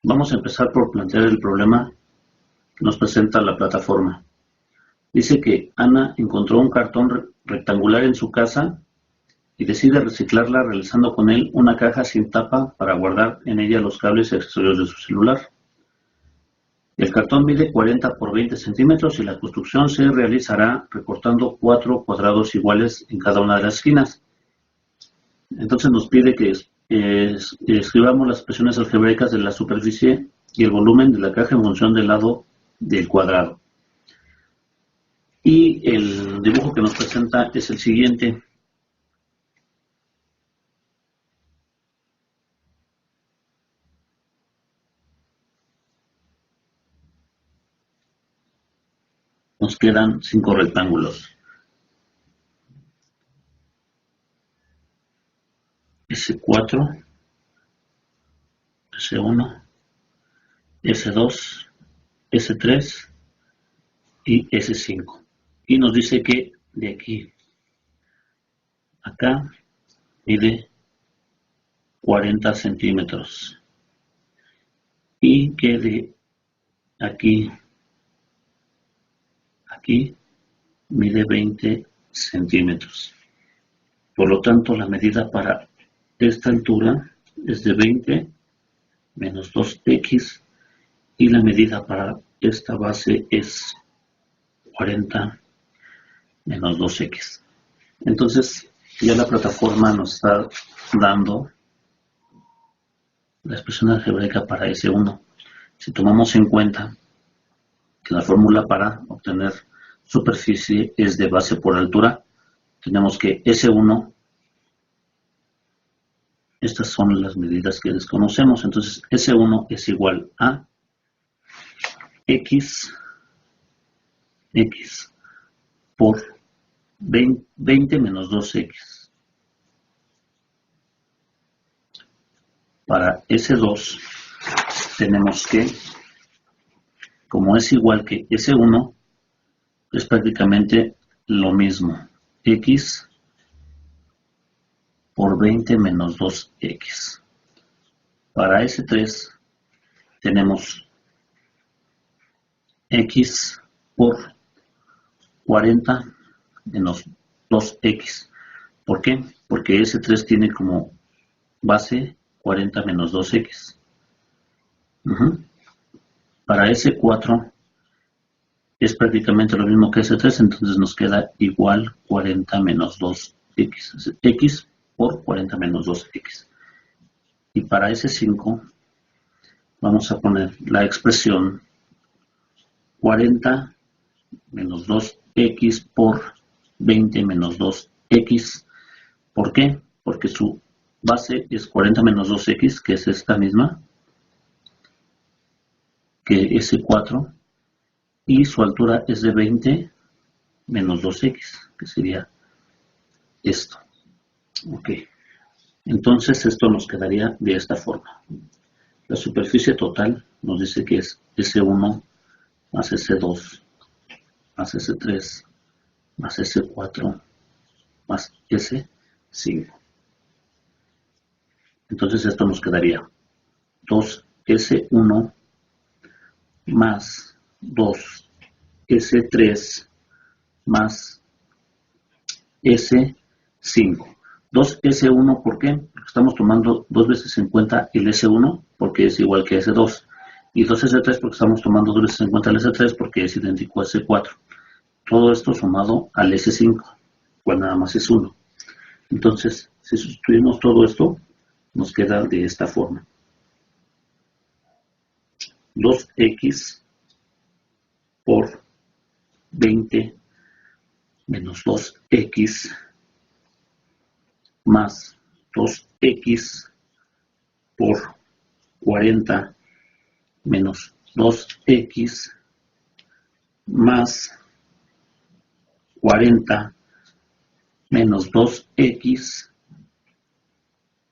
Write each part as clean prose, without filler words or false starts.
Vamos a empezar por plantear el problema que nos presenta la plataforma. Dice que Ana encontró un cartón rectangular en su casa y decide reciclarla realizando con él una caja sin tapa para guardar en ella los cables y accesorios de su celular. El cartón mide 40 por 20 centímetros y la construcción se realizará recortando 4 cuadrados iguales en cada una de las esquinas. Entonces nos pide que escribamos las expresiones algebraicas de la superficie y el volumen de la caja en función del lado del cuadrado. Y el dibujo que nos presenta es el siguiente. Nos quedan 5 rectángulos. S4, S1, S2, S3 y S5. Y nos dice que de aquí a acá mide 40 centímetros. Y que de aquí a aquí mide 20 centímetros. Por lo tanto, la medida para esta altura es de 20 menos 2x y la medida para esta base es 40 menos 2x. Entonces, ya la plataforma nos está dando la expresión algebraica para S1. Si tomamos en cuenta que la fórmula para obtener superficie es de base por altura, tenemos que S1, estas son las medidas que desconocemos, entonces S1 es igual a X por 20 menos 2X. Para S2 tenemos que, como es igual que S1, es prácticamente lo mismo. X por 20 menos 2X. Para S3 tenemos X por 40 menos 2X. ¿Por qué? Porque S3 tiene como base 40 menos 2X. Para S4 es prácticamente lo mismo que S3, entonces nos queda igual 40 menos 2X. X por 40 menos 2X. Y para S5 vamos a poner la expresión 40 menos 2X por 20 menos 2X. ¿Por qué? Porque su base es 40 menos 2X, que es esta misma, que S4, y su altura es de 20 menos 2X, que sería esto. Ok, entonces esto nos quedaría de esta forma. La superficie total nos dice que es S1 más S2 más S3 más S4 más S5. Entonces esto nos quedaría 2S1 más 2S3 más S5. 2S1, ¿por qué? Porque estamos tomando dos veces en cuenta el S1 porque es igual que S2. Y 2S3 porque estamos tomando dos veces en cuenta el S3 porque es idéntico a S4. Todo esto sumado al S5, cual nada más es 1. Entonces, si sustituimos todo esto, nos queda de esta forma. 2X por 20 menos 2X más 2X por 40 menos 2X más 40 menos 2X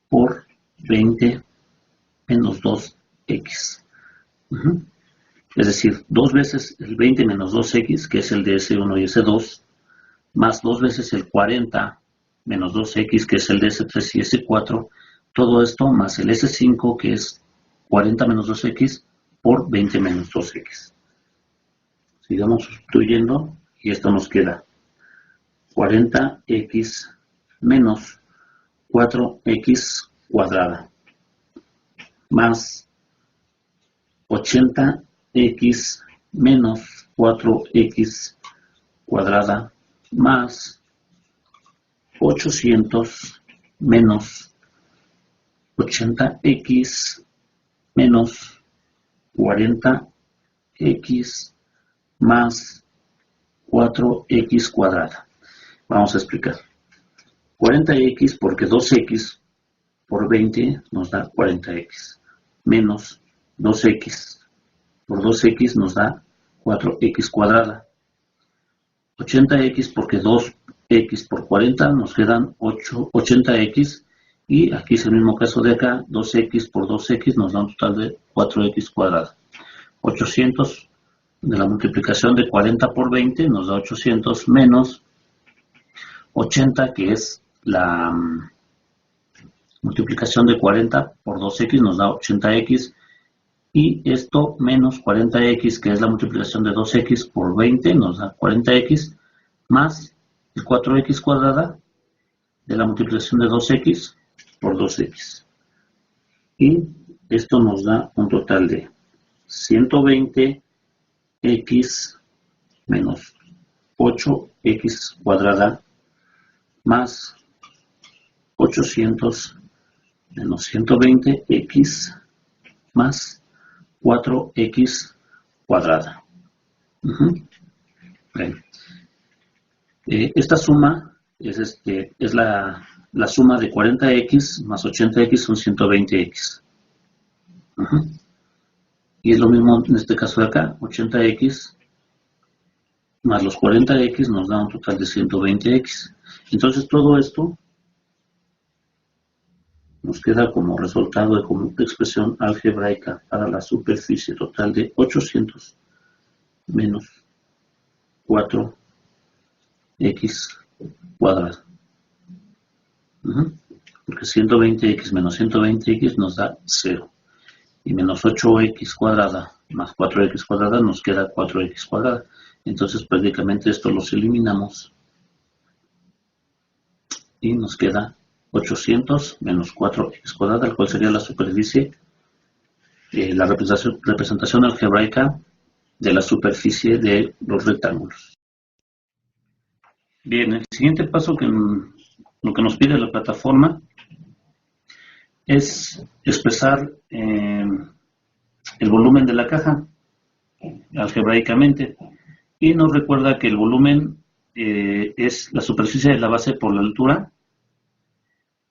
por 20 menos 2X. Es decir, dos veces el 20 menos 2X, que es el de S1 y S2, más dos veces el 40 menos 2X, que es el de S3 y S4, todo esto más el S5, que es 40 menos 2x por 20 menos 2x. Sigamos sustituyendo y esto nos queda 40x menos 4x cuadrada más 80x menos 4x cuadrada más 800 menos 80x menos 40x más 4x cuadrada. Vamos a explicar. 40x porque 2x por 20 nos da 40x menos 2x por 2x nos da 4x cuadrada. 80x porque 2x por 40 nos quedan 80x y aquí es el mismo caso de acá, 2x por 2x nos da un total de 4x cuadrada. 800 de la multiplicación de 40 por 20 nos da 800 menos 80 que es la multiplicación de 40 por 2x nos da 80x y esto menos 40x que es la multiplicación de 2x por 20 nos da 40x más el 4x cuadrada de la multiplicación de 2x por 2x y esto nos da un total de 120x menos 8x cuadrada más 800 menos 120x más 4x cuadrada. Bien. Esta suma es la suma de 40x más 80x son 120x. Y es lo mismo en este caso de acá, 80x más los 40x nos da un total de 120x. Entonces todo esto nos queda como resultado de como expresión algebraica para la superficie total de 800 menos 4x cuadrado. Porque 120x menos 120x nos da 0. Y menos 8x cuadrada más 4x cuadrada nos queda 4x cuadrada. Entonces prácticamente esto los eliminamos. Y nos queda 800 menos 4x cuadrada, el cual sería la superficie, la representación algebraica de la superficie de los rectángulos. Bien, el siguiente paso lo que nos pide la plataforma es expresar el volumen de la caja algebraicamente y nos recuerda que el volumen es la superficie de la base por la altura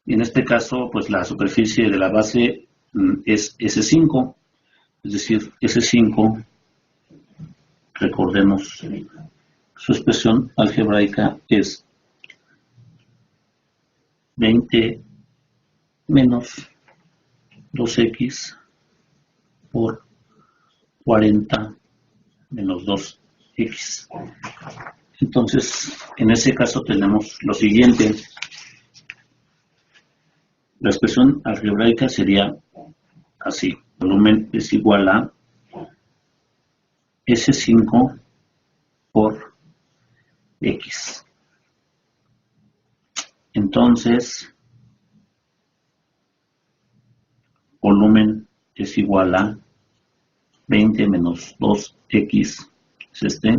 y en este caso pues la superficie de la base es S5, es decir, S5, recordemos su expresión algebraica es 20 menos 2x por 40 menos 2x. Entonces, en ese caso tenemos lo siguiente. La expresión algebraica sería así. Volumen es igual a S5 por X. Entonces, volumen es igual a 20 menos 2x, es este,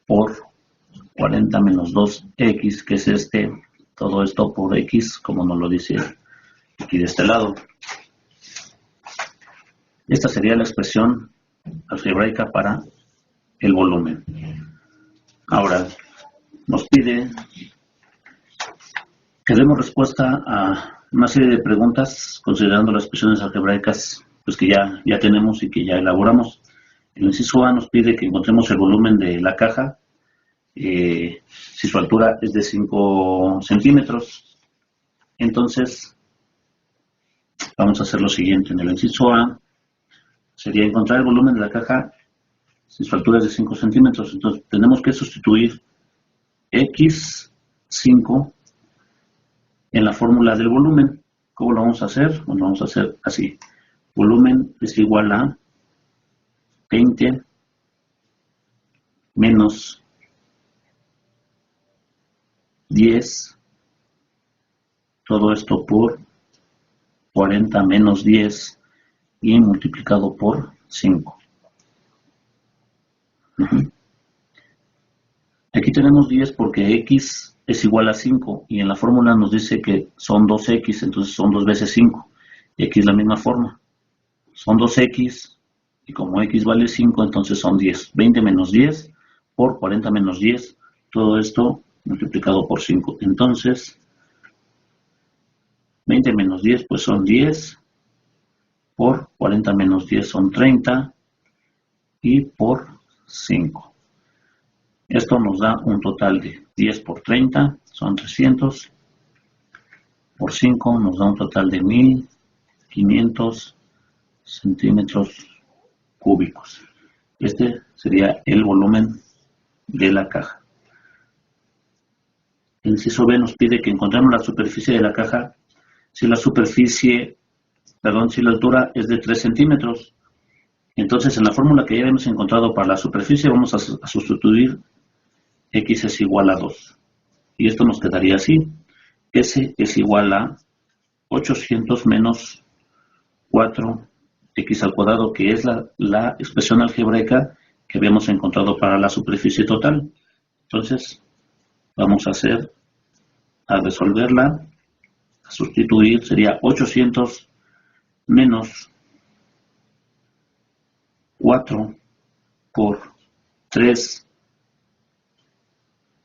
por 40 menos 2x, que es este, todo esto por x, como nos lo dice aquí de este lado. Esta sería la expresión algebraica para el volumen. Ahora, nos pide que demos respuesta a una serie de preguntas considerando las expresiones algebraicas pues que ya tenemos y que ya elaboramos. El inciso A nos pide que encontremos el volumen de la caja si su altura es de 5 centímetros. Entonces, vamos a hacer lo siguiente. En el inciso A sería encontrar el volumen de la caja si su altura es de 5 centímetros. Entonces, tenemos que sustituir x5 en la fórmula del volumen. ¿Cómo lo vamos a hacer? Bueno, lo vamos a hacer así. volumen es igual a 20 menos 10, todo esto por 40 menos 10 y multiplicado por 5. Aquí tenemos 10 porque x es igual a 5 y en la fórmula nos dice que son 2x, entonces son 2 veces 5. Y aquí es la misma forma. Son 2x y como x vale 5, entonces son 10. 20 menos 10 por 40 menos 10, todo esto multiplicado por 5. Entonces, 20 menos 10 pues son 10, por 40 menos 10 son 30 y por 5. Esto nos da un total de 10 por 30, son 300, por 5 nos da un total de 1500 centímetros cúbicos. Este sería el volumen de la caja. El inciso B nos pide que encontremos la superficie de la caja si la altura es de 3 centímetros. Entonces, en la fórmula que ya hemos encontrado para la superficie, vamos a sustituir x es igual a 2. Y esto nos quedaría así. S es igual a 800 menos 4x al cuadrado, que es la expresión algebraica que habíamos encontrado para la superficie total. Entonces, vamos a resolverla, a sustituir, sería 800 menos 4 por 3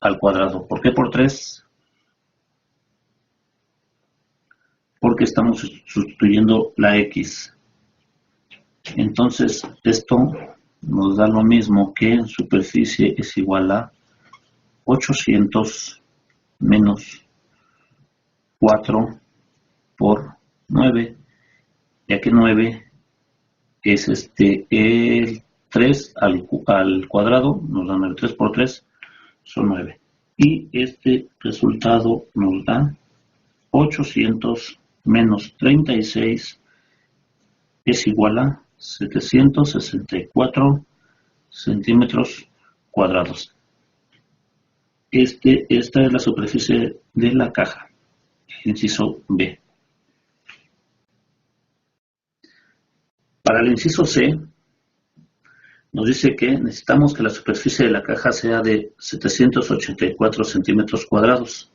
al cuadrado. ¿Por qué por 3? Porque estamos sustituyendo la x. Entonces, esto nos da lo mismo que en superficie es igual a 800 menos 4 por 9, ya que 9 es el 3 al cuadrado, nos da 9, 3 por 3 son 9. Y este resultado nos da 800 menos 36 es igual a 764 centímetros cuadrados. Esta es la superficie de la caja. Inciso B. Para el inciso C, nos dice que necesitamos que la superficie de la caja sea de 784 centímetros cuadrados.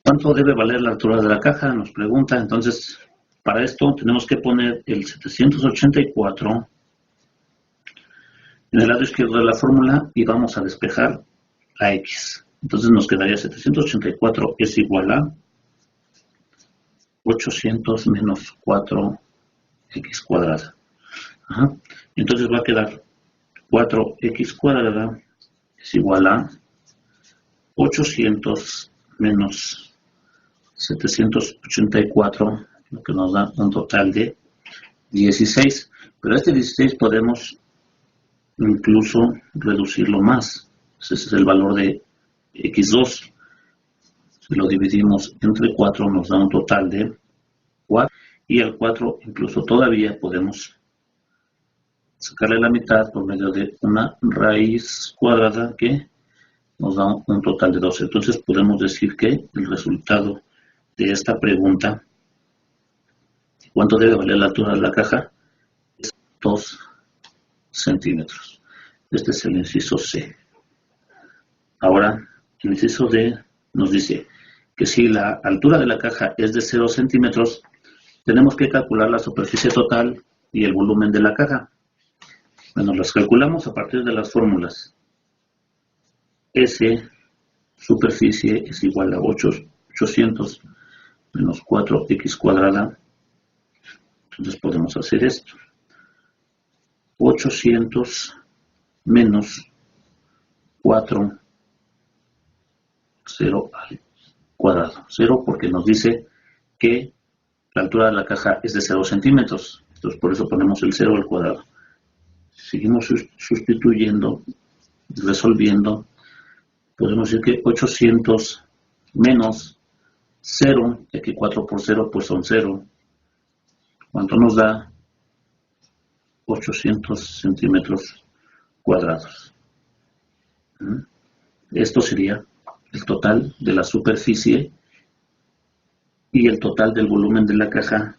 ¿Cuánto debe valer la altura de la caja? Nos pregunta. Entonces, para esto tenemos que poner el 784 en el lado izquierdo de la fórmula y vamos a despejar la x. Entonces nos quedaría 784 es igual a 800 menos 4x cuadrada. Entonces va a quedar 4x cuadrada es igual a 800 menos 784, lo que nos da un total de 16. Pero este 16 podemos incluso reducirlo más. Ese es el valor de x2. Si lo dividimos entre 4 nos da un total de 4. Y al 4 incluso todavía podemos sacarle la mitad por medio de una raíz cuadrada que nos da un total de 12. Entonces podemos decir que el resultado de esta pregunta, ¿cuánto debe valer la altura de la caja? Es 2 centímetros. Este es el inciso C. Ahora, el inciso D nos dice que si la altura de la caja es de 0 centímetros, tenemos que calcular la superficie total y el volumen de la caja. Bueno, las calculamos a partir de las fórmulas. S superficie es igual a 800 menos 4x cuadrada. Entonces podemos hacer esto. 800 menos 4, 0 al cuadrado. 0 porque nos dice que la altura de la caja es de 0 centímetros. Entonces por eso ponemos el 0 al cuadrado. Seguimos sustituyendo, resolviendo. Podemos decir que 800 menos 0, ya que 4 por 0 pues son 0. ¿Cuánto nos da? 800 centímetros cuadrados. Esto sería el total de la superficie y el total del volumen de la caja.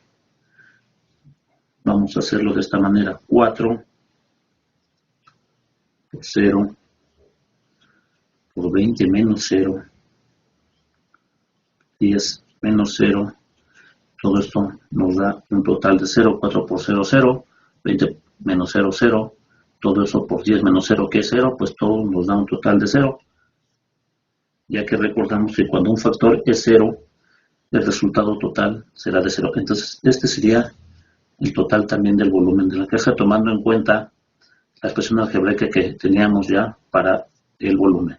Vamos a hacerlo de esta manera: 4 por 0 por 20 menos 0, 10 menos 0. Todo esto nos da un total de 0. 4 por 0, 0. 20 menos 0, 0. Todo eso por 10 menos 0, que es 0, pues todo nos da un total de 0. Ya que recordamos que cuando un factor es 0, el resultado total será de 0. Entonces, este sería el total también del volumen de la caja, tomando en cuenta la expresión algebraica que teníamos ya para el volumen.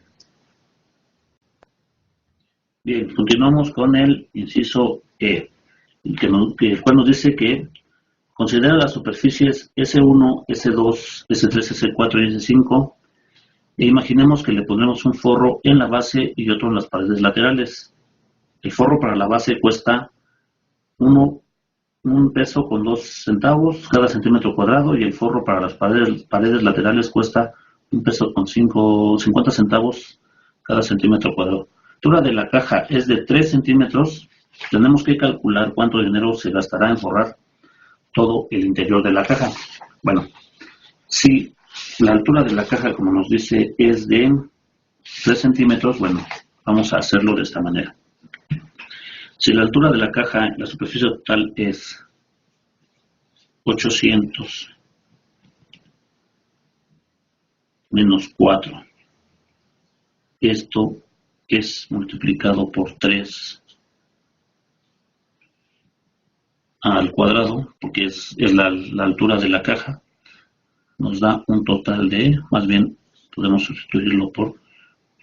Bien, continuamos con el inciso E, el cual nos dice que considera las superficies S1, S2, S3, S4 y S5 e imaginemos que le ponemos un forro en la base y otro en las paredes laterales. El forro para la base cuesta un peso con 2 centavos cada centímetro cuadrado, y el forro para las paredes laterales cuesta un peso con 50 centavos cada centímetro cuadrado. La altura de la caja es de 3 centímetros. Tenemos que calcular cuánto dinero se gastará en forrar todo el interior de la caja. Bueno, si la altura de la caja, como nos dice, es de 3 centímetros, bueno, vamos a hacerlo de esta manera. Si la altura de la caja, la superficie total es 800 menos 4, esto es multiplicado por 3 al cuadrado, porque es la altura de la caja, nos da un total de, más bien podemos sustituirlo por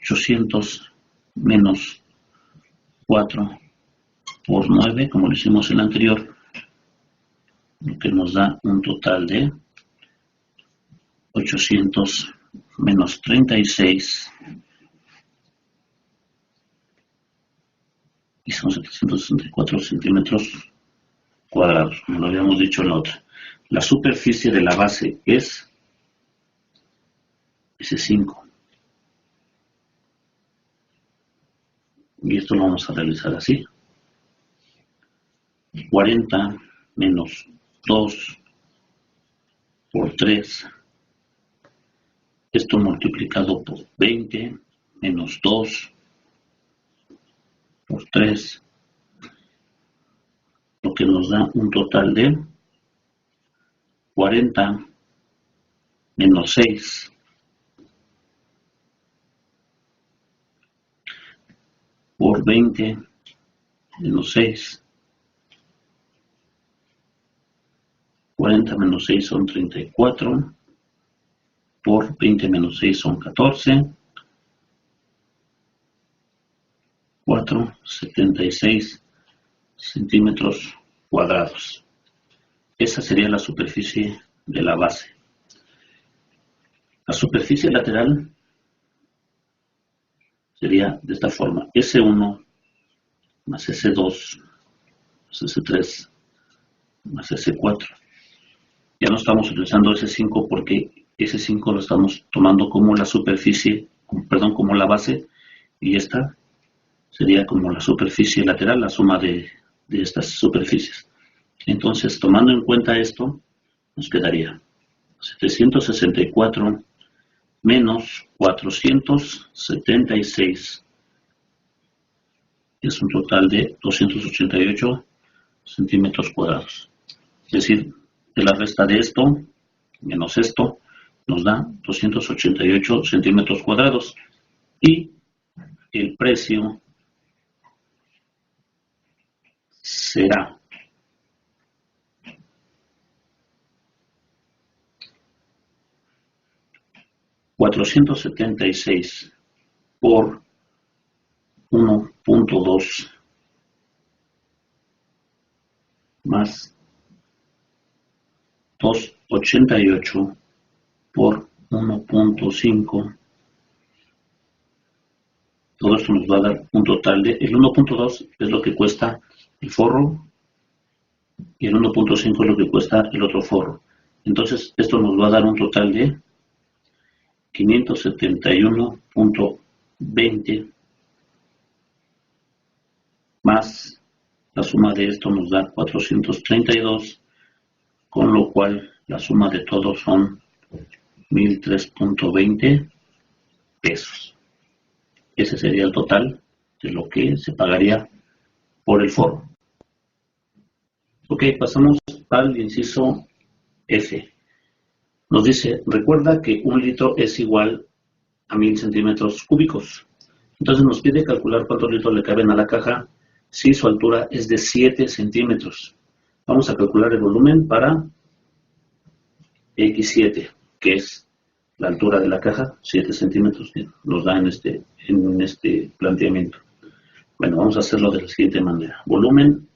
800 menos 4 por 9, como lo hicimos en el anterior, lo que nos da un total de 800 menos 36, y son 764 centímetros cuadrados, como lo habíamos dicho en la otra. La superficie de la base es S5. Y esto lo vamos a realizar así: 40 menos 2 por 3. Esto multiplicado por 20 menos 2 por 3, lo que nos da un total de 40 menos 6 por 20 menos 6. 40 menos 6 son 34, por 20 menos 6 son 14, 76 centímetros cuadrados. Esa sería la superficie de la base. La superficie lateral sería de esta forma: S1 más S2 más S3 más S4. Ya no estamos utilizando S5 porque S5 lo estamos tomando como la superficie, como la base, y esta sería como la superficie lateral, la suma de estas superficies. Entonces, tomando en cuenta esto, nos quedaría 764 menos 476. Es un total de 288 centímetros cuadrados. Es decir, de la resta de esto menos esto nos da 288 centímetros cuadrados. Y el precio será $476 por 1.2 más 288 por 1.5. Todo esto nos va a dar un total de, el 1.2 es lo que cuesta el forro y el 1.5 es lo que cuesta el otro forro. Entonces esto nos va a dar un total de 571.20 más la suma de esto nos da 432, con lo cual la suma de todos son 1003.20 pesos. Ese sería el total de lo que se pagaría por el forro. Ok, pasamos al inciso F. Nos dice, recuerda que 1 litro es igual a 1000 centímetros cúbicos. Entonces nos pide calcular cuántos litros le caben a la caja si su altura es de 7 centímetros. Vamos a calcular el volumen para X7, que es la altura de la caja, 7 centímetros, que nos da en este planteamiento. Bueno, vamos a hacerlo de la siguiente manera. Volumen,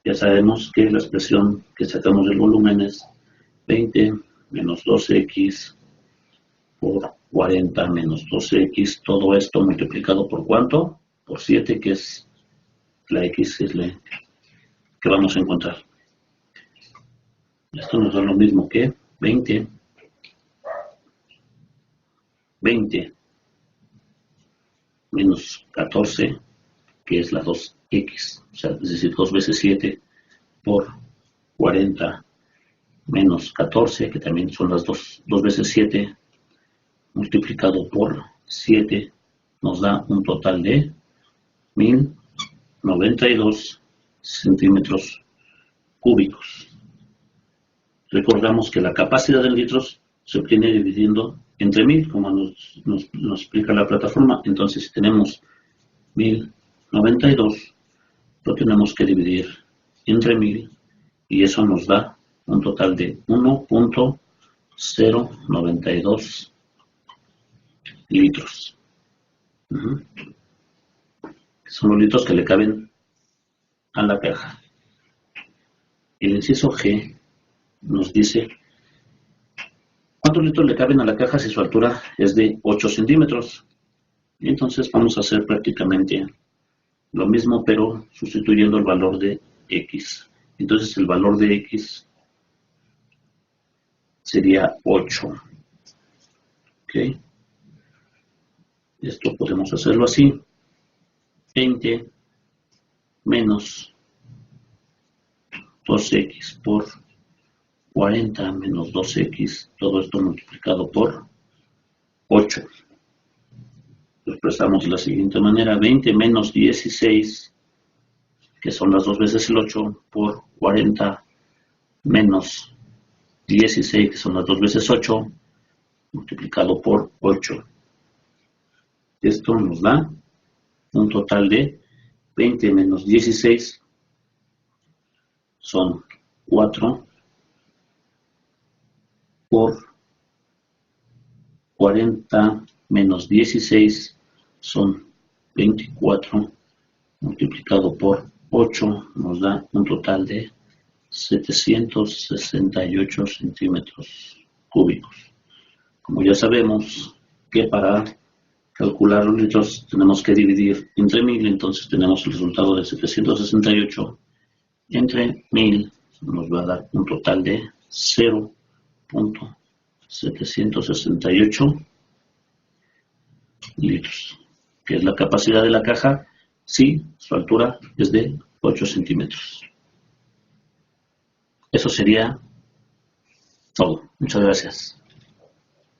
ya sabemos que la expresión que sacamos del volumen es 20 menos 12x por 40 menos 12x, todo esto multiplicado por ¿cuánto? Por 7, que es la x que vamos a encontrar. Esto nos da lo mismo que 20 menos 14, que es la 2x, o sea, es decir, 2 veces 7 por 40 menos 14, que también son las 2 veces 7, multiplicado por 7, nos da un total de 1092 centímetros cúbicos. Recordamos que la capacidad en litros se obtiene dividiendo entre 1000, como nos explica la plataforma. Entonces, si tenemos 1092, lo tenemos que dividir entre 1000 y eso nos da un total de 1.092 litros. Son los litros que le caben a la caja. El inciso G nos dice cuántos litros le caben a la caja si su altura es de 8 centímetros. Entonces vamos a hacer prácticamente lo mismo, pero sustituyendo el valor de X. Entonces el valor de X sería 8. ¿Ok? Esto podemos hacerlo así. 20 menos 2x por 40 menos 2x, todo esto multiplicado por 8. Lo expresamos de la siguiente manera, 20 menos 16, que son las 2 veces el 8, por 40 menos 16, que son las 2 veces 8, multiplicado por 8. Esto nos da un total de 20 menos 16, son 4, por 40 menos 16 son 24, multiplicado por 8 nos da un total de 768 centímetros cúbicos. Como ya sabemos que para calcular los litros tenemos que dividir entre 1000, entonces tenemos el resultado de 768 entre 1000, nos va a dar un total de 0.768 litros, que es la capacidad de la caja si su altura es de 8 centímetros. Eso sería todo. Muchas gracias.